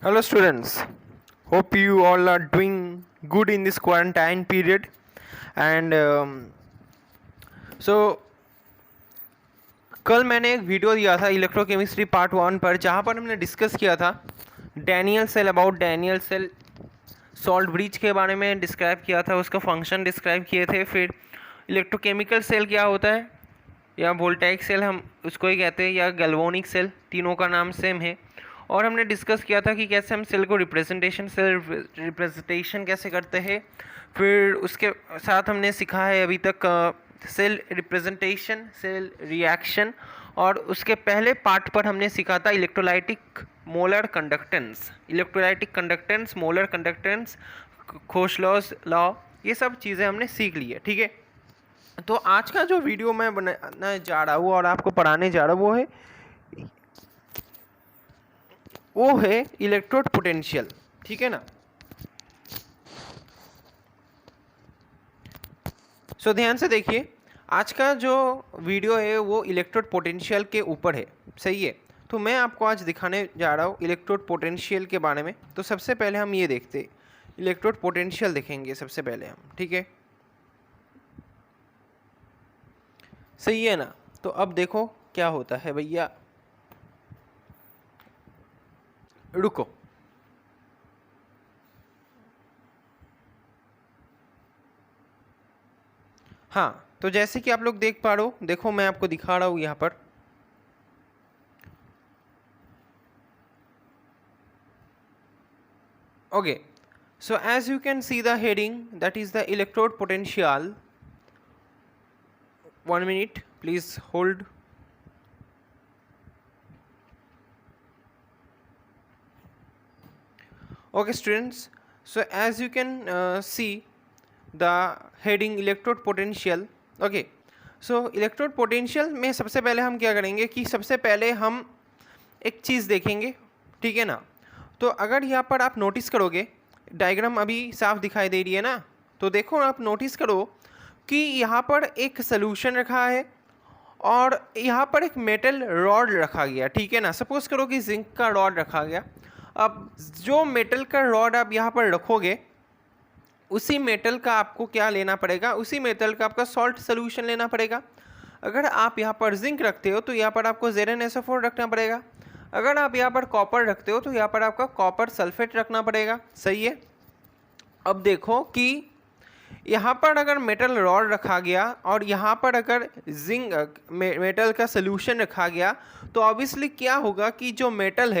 Hello, students. Hope you all are doing good in this quarantine period. And so कल मैंने एक video दिया था इलेक्ट्रोकेमिस्ट्री पार्ट 1 पर, जहाँ पर हमने डिस्कस किया था Daniell cell, about Daniell cell, salt bridge के बारे में डिस्क्राइब किया था, उसका फंक्शन डिस्क्राइब किए थे। फिर इलेक्ट्रोकेमिकल सेल क्या होता है, या वोल्टाइक सेल हम उसको ही कहते हैं, या गैल्वेनिक सेल, तीनों का नाम सेम है। और हमने डिस्कस किया था कि कैसे हम सेल को रिप्रेजेंटेशन कैसे करते हैं। फिर उसके साथ हमने सीखा है अभी तक सेल रिप्रेजेंटेशन, सेल रिएक्शन, और उसके पहले पार्ट पर हमने सीखा था electrolytic molar conductance, molar conductance, Kohlrausch law, ये सब चीज़ें हमने सीख ली है। ठीक है, तो आज का जो वीडियो मैं बनाने जा रहा हूँ और आपको पढ़ाने जा रहा हूँ वो है इलेक्ट्रोड पोटेंशियल। ठीक है ना। सो ध्यान से देखिए, आज का जो वीडियो है वो इलेक्ट्रोड पोटेंशियल के ऊपर है। सही है, तो मैं आपको आज दिखाने जा रहा हूँ इलेक्ट्रोड पोटेंशियल के बारे में। तो सबसे पहले हम ये देखते, इलेक्ट्रोड पोटेंशियल देखेंगे सबसे पहले हम। ठीक है, सही है ना। तो अब देखो क्या होता है भैया, रुको। हाँ, तो जैसे कि आप लोग देख पा रहे हो, देखो मैं आपको दिखा रहा हूँ यहाँ पर। Okay, so as you can see the heading, that is the electrode potential. 1 minute, please hold. Okay students, so as you can see the heading electrode potential. Okay, so electrode potential में सबसे पहले हम क्या करेंगे कि सबसे पहले हम एक चीज़ देखेंगे। ठीक है ना। तो अगर यहाँ पर आप नोटिस करोगे, डायग्राम अभी साफ दिखाई दे रही है ना, तो देखो आप नोटिस करो कि यहाँ पर एक सॉल्यूशन रखा है और यहाँ पर एक मेटल रॉड रखा गया। ठीक है ना, सपोज करो कि जिंक का रॉड रखा गया। अब जो मेटल का रॉड आप यहाँ पर रखोगे, उसी मेटल का आपको क्या लेना पड़ेगा, उसी मेटल का आपका सॉल्ट सोल्यूशन लेना पड़ेगा। अगर आप यहाँ पर जिंक रखते हो तो यहाँ पर आपको ZnSO4 रखना पड़ेगा। अगर आप यहाँ पर कॉपर रखते हो तो यहाँ पर आपका कॉपर सल्फेट रखना पड़ेगा। सही है। अब देखो कि यहाँ पर अगर मेटल रॉड रखा गया और यहाँ पर अगर जिंक मेटल का सोल्यूशन रखा गया, तो ऑब्वियसली क्या होगा कि जो मेटल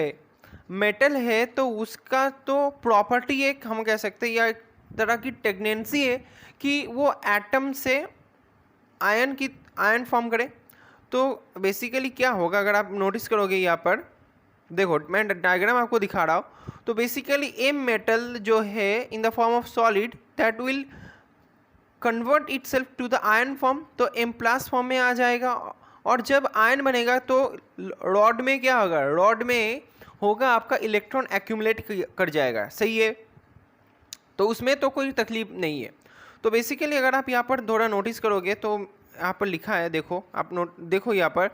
है तो उसका तो प्रॉपर्टी एक हम कह सकते हैं, या एक तरह की टेंडेंसी है कि वो एटम से आयन फॉर्म करे। तो बेसिकली क्या होगा, अगर आप नोटिस करोगे यहाँ पर देखो, मैं डायग्राम आपको दिखा रहा हूँ। तो बेसिकली एम मेटल जो है in the form of solid that will convert itself to the ion form, तो एम प्लस फॉर्म में आ जाएगा। और जब आयन बनेगा तो रॉड में क्या होगा, रॉड में होगा आपका इलेक्ट्रॉन एक्यूमुलेट कर जाएगा। सही है, तो उसमें तो कोई तकलीफ नहीं है। तो बेसिकली अगर आप यहाँ पर थोड़ा नोटिस करोगे तो यहाँ पर लिखा है, देखो आप देखो यहाँ पर,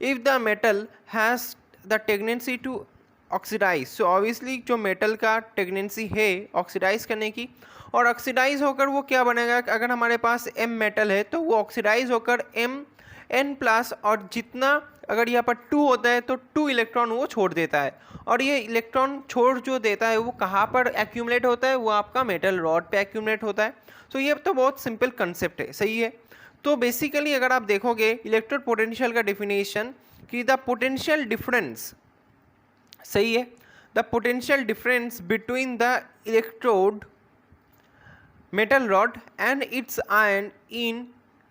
if the metal has the tendency to oxidise, so obviously जो मेटल का टेंडेंसी है ऑक्सीडाइज करने की, और ऑक्सीडाइज होकर वो क्या बनेगा, अगर हमारे पास एम मेटल है तो वो ऑक्सीडाइज होकर एन प्लस, और जितना अगर यहाँ पर 2 होता है तो 2 इलेक्ट्रॉन वो छोड़ देता है। और ये इलेक्ट्रॉन छोड़ जो देता है वो कहाँ पर एक्यूमुलेट होता है, वो आपका मेटल रॉड पे एक्यूमुलेट होता है। तो ये तो बहुत सिंपल कंसेप्ट है। सही है। तो बेसिकली अगर आप देखोगे इलेक्ट्रोड पोटेंशियल का डेफिनेशन कि द पोटेंशियल डिफरेंस, सही है, the potential difference between the electrode metal rod and its ion in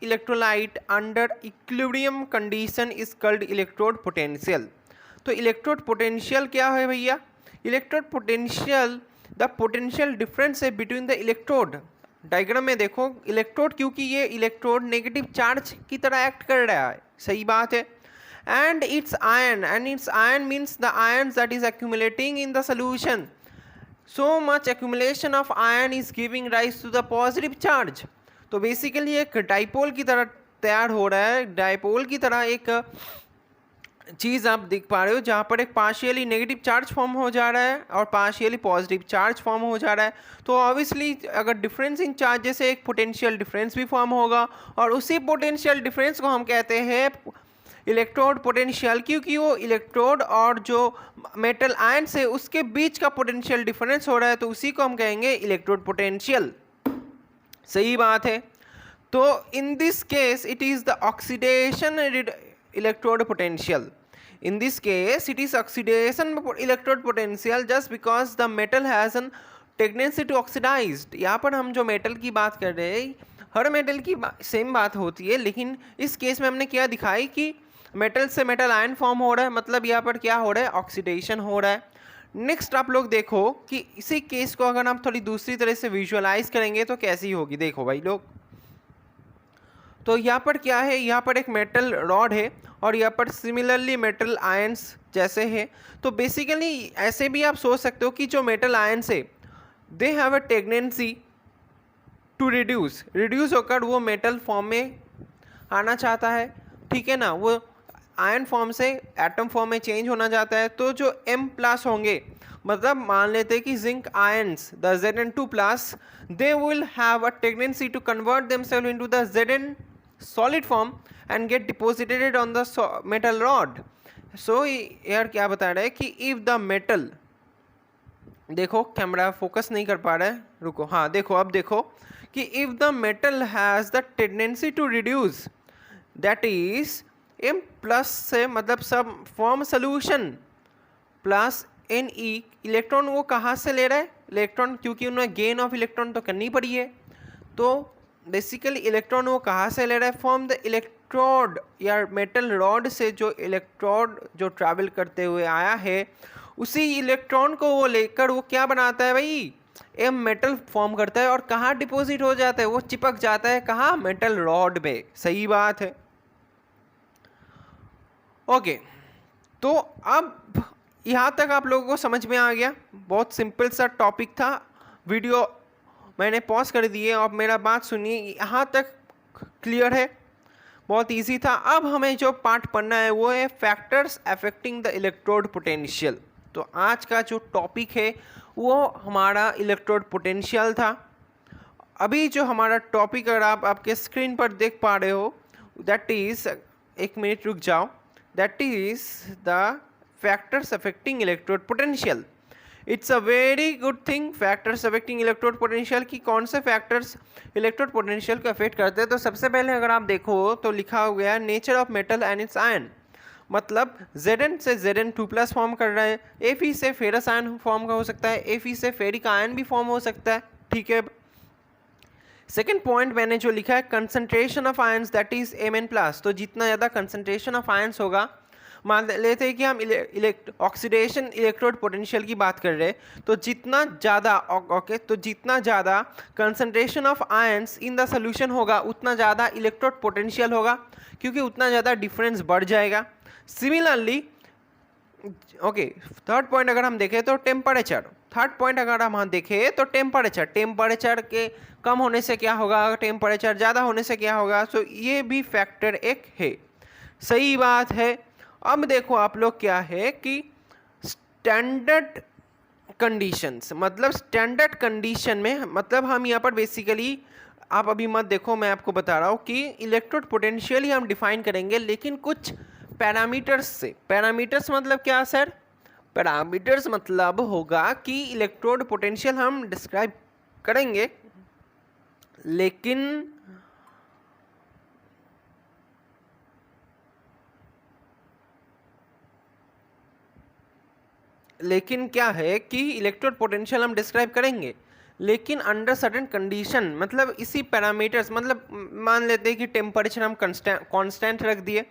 electrolyte under equilibrium condition is called electrode potential. तो इलेक्ट्रोड पोटेंशियल क्या है भैया, electrode potential the potential difference है between the electrode. Diagram में देखो electrode, क्योंकि ये electrode negative charge की तरह एक्ट कर रहा है। सही बात है। And it's ion means the ion that is accumulating in the solution, so much accumulation of ion is giving rise to the positive charge। तो बेसिकली एक डाइपोल की तरह तैयार हो रहा है, डाइपोल की तरह एक चीज़ आप देख पा रहे हो जहाँ पर एक पार्शियली नेगेटिव चार्ज फॉर्म हो जा रहा है और पार्शियली पॉजिटिव चार्ज फॉर्म हो जा रहा है। तो ऑब्वियसली अगर डिफरेंस इन चार्ज जैसे एक पोटेंशियल डिफरेंस भी फॉर्म होगा और उसी पोटेंशियल डिफरेंस को हम कहते हैं इलेक्ट्रोड पोटेंशियल, क्योंकि वो इलेक्ट्रोड और जो मेटल आयन से उसके बीच का पोटेंशियल डिफरेंस हो रहा है, तो उसी को हम कहेंगे इलेक्ट्रोड पोटेंशियल। सही बात है। तो in this case it is the oxidation electrode potential. In this case, it is oxidation electrode potential just because the metal has an tendency to oxidized। यहाँ पर हम जो मेटल की बात कर रहे हैं, हर मेटल की सेम बात होती है, लेकिन इस केस में हमने क्या दिखाई कि मेटल से मेटल आयन फॉर्म हो रहा है, मतलब यहाँ पर क्या हो रहा है, ऑक्सीडेशन हो रहा है। नेक्स्ट आप लोग देखो कि इसी केस को अगर हम थोड़ी दूसरी तरह से विजुअलाइज करेंगे तो कैसी होगी। देखो भाई लोग, तो यहाँ पर क्या है, यहाँ पर एक मेटल रॉड है और यहाँ पर सिमिलरली मेटल आयंस जैसे है। तो बेसिकली ऐसे भी आप सोच सकते हो कि जो मेटल आयंस है they have a tendency to reduce होकर वो मेटल फॉर्म में आना चाहता है, ठीक है ना, वो आयन फॉर्म से एटम फॉर्म में चेंज होना चाहता है। तो जो M+ होंगे, मतलब मान लेते हैं कि zinc ions the Zn2+, they will have a tendency to convert themselves into the Zn solid form and get deposited on the metal rod। so यार क्या बता रहा है कि if the metal, देखो कैमरा फोकस नहीं कर पा रहा है, रुको, हाँ देखो, अब देखो कि if the metal has the tendency to reduce, that is M+ से मतलब सब form solution plus Ne, electron वो कहाँ से ले रहा है, इलेक्ट्रॉन, क्योंकि उन्हें गेन ऑफ इलेक्ट्रॉन तो करनी पड़ी है। तो बेसिकली इलेक्ट्रॉन वो कहाँ से ले रहा है, फ्रॉम द इलेक्ट्रोड या मेटल रॉड से, जो इलेक्ट्रोड जो ट्रैवल करते हुए आया है उसी इलेक्ट्रॉन को वो लेकर वो क्या बनाता है भाई, M मेटल फॉर्म करता है और कहाँ डिपॉजिट हो जाता है, वो चिपक जाता है कहाँ, मेटल रॉड पे। सही बात है। ओके, तो अब यहाँ तक आप लोगों को समझ में आ गया। बहुत सिंपल सा टॉपिक था, वीडियो मैंने पॉज कर दिए और मेरा बात सुनिए, यहाँ तक क्लियर है, बहुत इजी था। अब हमें जो पार्ट पढ़ना है वो है factors affecting the electrode potential. तो आज का जो टॉपिक है वो हमारा इलेक्ट्रोड पोटेंशियल था। अभी जो हमारा टॉपिक अगर आप आपके स्क्रीन पर देख पा रहे हो, दैट इज़, एक मिनट रुक जाओ, that is the factors affecting electrode potential. It's a very good thing, factors affecting electrode potential की कौन से फैक्टर्स इलेक्ट्रोड पोटेंशियल को अफेक्ट करते हैं। तो सबसे पहले अगर आप देखो तो लिखा हो गया nature of metal and it's ion, मतलब Zn से Zn2+ फॉर्म कर रहा है, Fe से फेरस आयन फॉर्म का हो सकता है, Fe से फेरिक आयन भी फॉर्म हो सकता है, ठीक है। सेकेंड पॉइंट मैंने जो लिखा है concentration of ions that is Mn+। तो जितना ज़्यादा कंसंट्रेशन ऑफ आयंस होगा, मान लेते हैं कि हम ऑक्सीडेशन इलेक्ट्रोड पोटेंशियल की बात कर रहे हैं, तो जितना ज़्यादा तो जितना ज़्यादा concentration of ions in the solution होगा उतना ज़्यादा इलेक्ट्रोड पोटेंशियल होगा, क्योंकि उतना ज़्यादा डिफरेंस बढ़ जाएगा। सिमिलरली ओके, थर्ड पॉइंट अगर हम देखें तो टेम्परेचर, थर्ड पॉइंट अगर हम देखें तो टेम्परेचर के कम होने से क्या होगा, टेम्परेचर ज़्यादा होने से क्या होगा। सो ये भी फैक्टर एक है। सही बात है। अब देखो आप लोग क्या है कि स्टैंडर्ड कंडीशंस, मतलब स्टैंडर्ड कंडीशन में, मतलब हम यहाँ पर बेसिकली, आप अभी मत देखो, मैं आपको बता रहा हूँ कि इलेक्ट्रोड पोटेंशियल ही हम डिफाइन करेंगे, लेकिन कुछ पैरामीटर्स से। पैरामीटर्स मतलब क्या सर, पैरामीटर्स मतलब होगा कि इलेक्ट्रोड पोटेंशियल हम डिस्क्राइब करेंगे, लेकिन क्या है कि इलेक्ट्रोड पोटेंशियल हम डिस्क्राइब करेंगे, लेकिन अंडर सर्टेन कंडीशन, मतलब इसी पैरामीटर्स, मतलब मान लेते हैं कि टेम्परेचर हम कांस्टेंट रख दिए,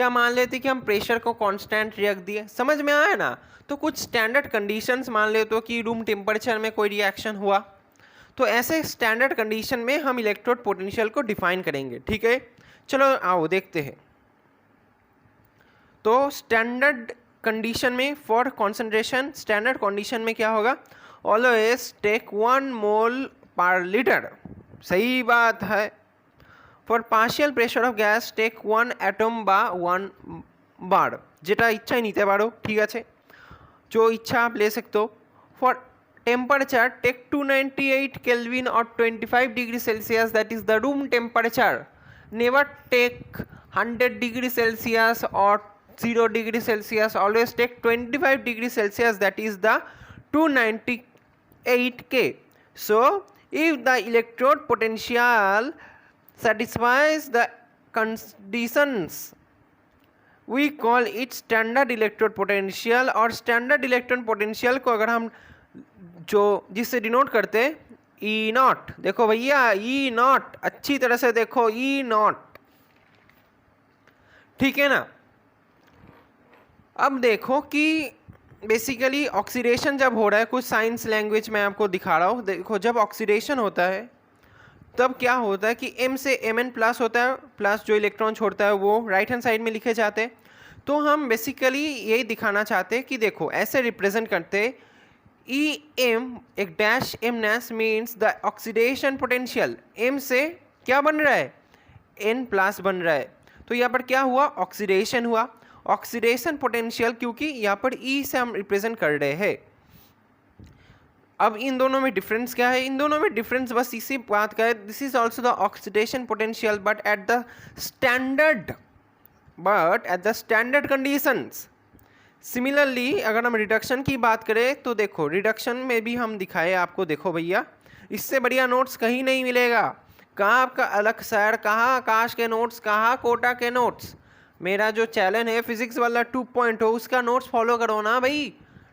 या मान लेते हैं कि हम प्रेशर को कांस्टेंट रख दिए। समझ में आया ना। तो कुछ स्टैंडर्ड कंडीशंस, मान लेते हो कि रूम टेम्परेचर में कोई रिएक्शन हुआ, तो ऐसे स्टैंडर्ड कंडीशन में हम इलेक्ट्रोड पोटेंशियल को डिफाइन करेंगे, ठीक है। चलो आओ देखते हैं। तो स्टैंडर्ड कंडीशन में फॉर कॉन्सेंट्रेशन, स्टैंडर्ड कंडीशन में क्या होगा, ऑलवेज टेक 1 मोल पर लीटर। सही बात है। For partial pressure of gas take 1 atom बा 1 बार। যেটা ইচ্ছাই নিতে পারো, ঠিক আছে, जो इच्छा आप ले सकते हो। फॉर टेम्परेचर टेक 298 केल्विन और 25 degree Celsius, that is the room temperature. Never take 100 degree Celsius और 0 degree Celsius, always take 25 degree Celsius, that is the 298 K. So if the electrode potential satisfies the conditions, we call it standard electrode potential। और standard electrode potential को अगर हम जो जिससे denote करते हैं ई not, देखो भैया ई नॉट, अच्छी तरह से देखो ई नॉट, ठीक है ना। अब देखो कि बेसिकली ऑक्सीडेशन जब हो रहा है, कुछ साइंस लैंग्वेज में आपको दिखा रहा हूँ। देखो जब ऑक्सीडेशन होता है तब क्या होता है कि M से Mn प्लस होता है, प्लस जो इलेक्ट्रॉन छोड़ता है वो राइट हैंड साइड में लिखे जाते हैं। तो हम बेसिकली यही दिखाना चाहते हैं कि देखो ऐसे रिप्रेजेंट करते ई एम एक डैश एम नैश means the oxidation potential. M से क्या बन रहा है, N प्लस बन रहा है, तो यहाँ पर क्या हुआ, ऑक्सीडेशन हुआ। ऑक्सीडेशन पोटेंशियल क्योंकि यहाँ पर ई से हम रिप्रेजेंट कर रहे हैं। अब इन दोनों में डिफरेंस क्या है, इन दोनों में डिफरेंस बस इसी बात का है, this is also the oxidation potential but at the standard conditions. Similarly अगर हम रिडक्शन की बात करें तो देखो रिडक्शन में भी हम दिखाए आपको, देखो भैया इससे बढ़िया नोट्स कहीं नहीं मिलेगा। कहाँ आपका अलग सर, कहाँ आकाश के नोट्स, कहाँ कोटा के नोट्स। मेरा जो चैनल है फिजिक्स वाला 2.0 उसका नोट्स फॉलो करो ना भाई।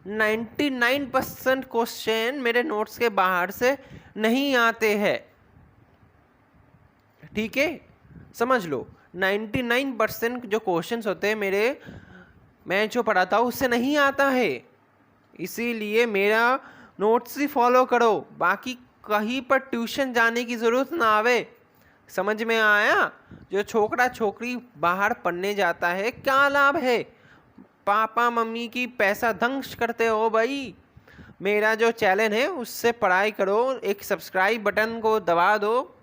99% क्वेश्चन मेरे नोट्स के बाहर से नहीं आते हैं, ठीक है, समझ लो 99% जो क्वेश्चंस होते हैं मेरे, मैं जो पढ़ाता हूँ उससे नहीं आता है। इसीलिए मेरा नोट्स ही फॉलो करो, बाकी कहीं पर ट्यूशन जाने की ज़रूरत ना आवे। समझ में आया। जो छोकरा छोकरी बाहर पढ़ने जाता है क्या लाभ है, पापा मम्मी की पैसा दंश करते हो भाई। मेरा जो चैनल है उससे पढ़ाई करो, एक सब्सक्राइब बटन को दबा दो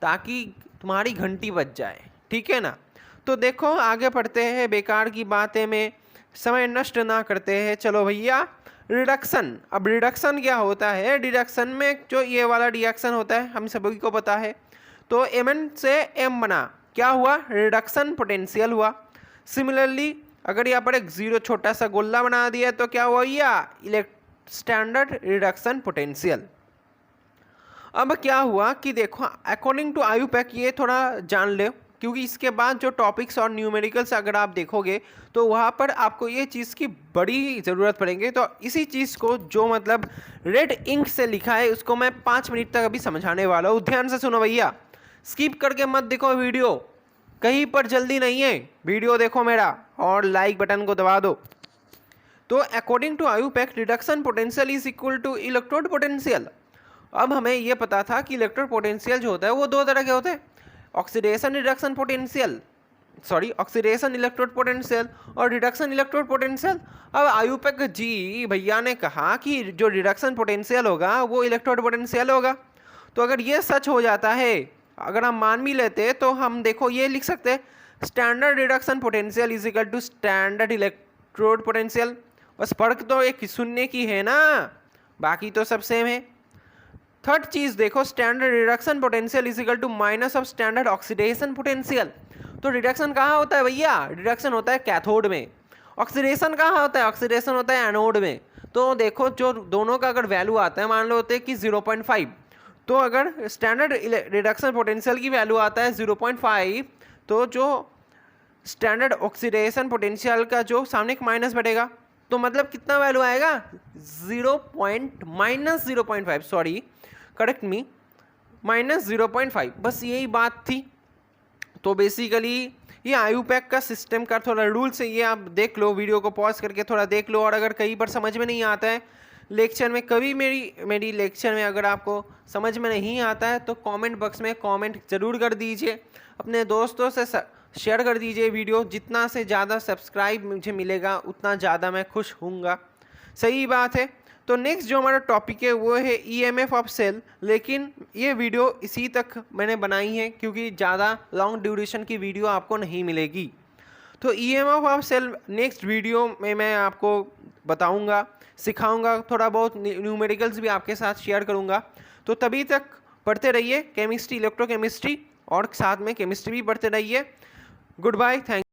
ताकि तुम्हारी घंटी बज जाए, ठीक है ना। तो देखो आगे पढ़ते हैं, बेकार की बातें में समय नष्ट ना करते हैं। चलो भैया रिडक्शन। अब रिडक्शन क्या होता है, रिडक्शन में जो ये वाला रिएक्शन होता है हम सभी को पता है। तो Mn से M बना, क्या हुआ, रिडक्शन पोटेंशियल हुआ। सिमिलरली अगर यहाँ पर एक जीरो छोटा सा गोला बना दिया तो क्या हुआ, या स्टैंडर्ड रिडक्शन पोटेंशियल। अब क्या हुआ कि देखो अकॉर्डिंग टू आयुपैक, ये थोड़ा जान ले क्योंकि इसके बाद जो टॉपिक्स और न्यूमेरिकल्स अगर आप देखोगे तो वहाँ पर आपको ये चीज़ की बड़ी ज़रूरत पड़ेगी। तो इसी चीज़ को जो मतलब रेड इंक से लिखा है उसको मैं 5 मिनट तक अभी समझाने वाला हूँ। ध्यान से सुनो भैया, स्किप करके मत देखो वीडियो, कहीं पर जल्दी नहीं है, वीडियो देखो मेरा और लाइक बटन को दबा दो। तो according to IUPAC reduction potential is equal to electrode potential. अब हमें ये पता था कि इलेक्ट्रोड पोटेंशियल जो होता है वो दो तरह के होते हैं, oxidation reduction potential, sorry oxidation electrode potential और रिडक्शन इलेक्ट्रोड पोटेंशियल। अब आयुपैक जी भैया ने कहा कि जो रिडक्शन पोटेंशियल होगा वो इलेक्ट्रोड पोटेंशियल होगा। तो अगर ये सच हो जाता है, अगर हम मान भी लेते तो हम देखो ये लिख सकते हैं, standard reduction potential is equal to standard electrode potential. बस फर्क तो एक सुनने की है ना, बाकी तो सब सेम है। थर्ड चीज़ देखो, standard reduction potential is equal to minus of standard oxidation potential. तो रिडक्शन कहाँ होता है भैया, रिडक्शन होता है कैथोड में। ऑक्सीडेशन कहाँ होता है, ऑक्सीडेशन होता है एनोड में। तो देखो जो दोनों का अगर वैल्यू आता है, मान लो होते हैं कि 0.5, तो अगर स्टैंडर्ड रिडक्शन पोटेंशियल की वैल्यू आता है 0.5, तो जो स्टैंडर्ड ऑक्सीडेशन पोटेंशियल का जो सामने एक माइनस बढ़ेगा, तो मतलब कितना वैल्यू आएगा, -0.5, सॉरी करेक्ट मी, -0.5। बस यही बात थी। तो बेसिकली ये आयुपैक का सिस्टम का थोड़ा रूल्स है, ये आप देख लो, वीडियो को पॉज करके थोड़ा देख लो। और अगर कहीं पर समझ में नहीं आता है लेक्चर में, कभी मेरी लेक्चर में अगर आपको समझ में नहीं आता है तो कमेंट बॉक्स में कमेंट ज़रूर कर दीजिए, अपने दोस्तों से शेयर कर दीजिए वीडियो। जितना से ज़्यादा सब्सक्राइब मुझे मिलेगा उतना ज़्यादा मैं खुश होऊंगा। सही बात है। तो नेक्स्ट जो हमारा टॉपिक है वो है EMF ऑफ सेल। लेकिन ये वीडियो इसी तक मैंने बनाई है क्योंकि ज़्यादा लॉन्ग ड्यूरेशन की वीडियो आपको नहीं मिलेगी। तो EMF of cell next video में मैं आपको बताऊंगा, सिखाऊंगा, थोड़ा बहुत न्यूमेरिकल्स भी आपके साथ शेयर करूंगा। तो तभी तक पढ़ते रहिए केमिस्ट्री, इलेक्ट्रोकेमिस्ट्री, और साथ में केमिस्ट्री भी पढ़ते रहिए। Good bye, thank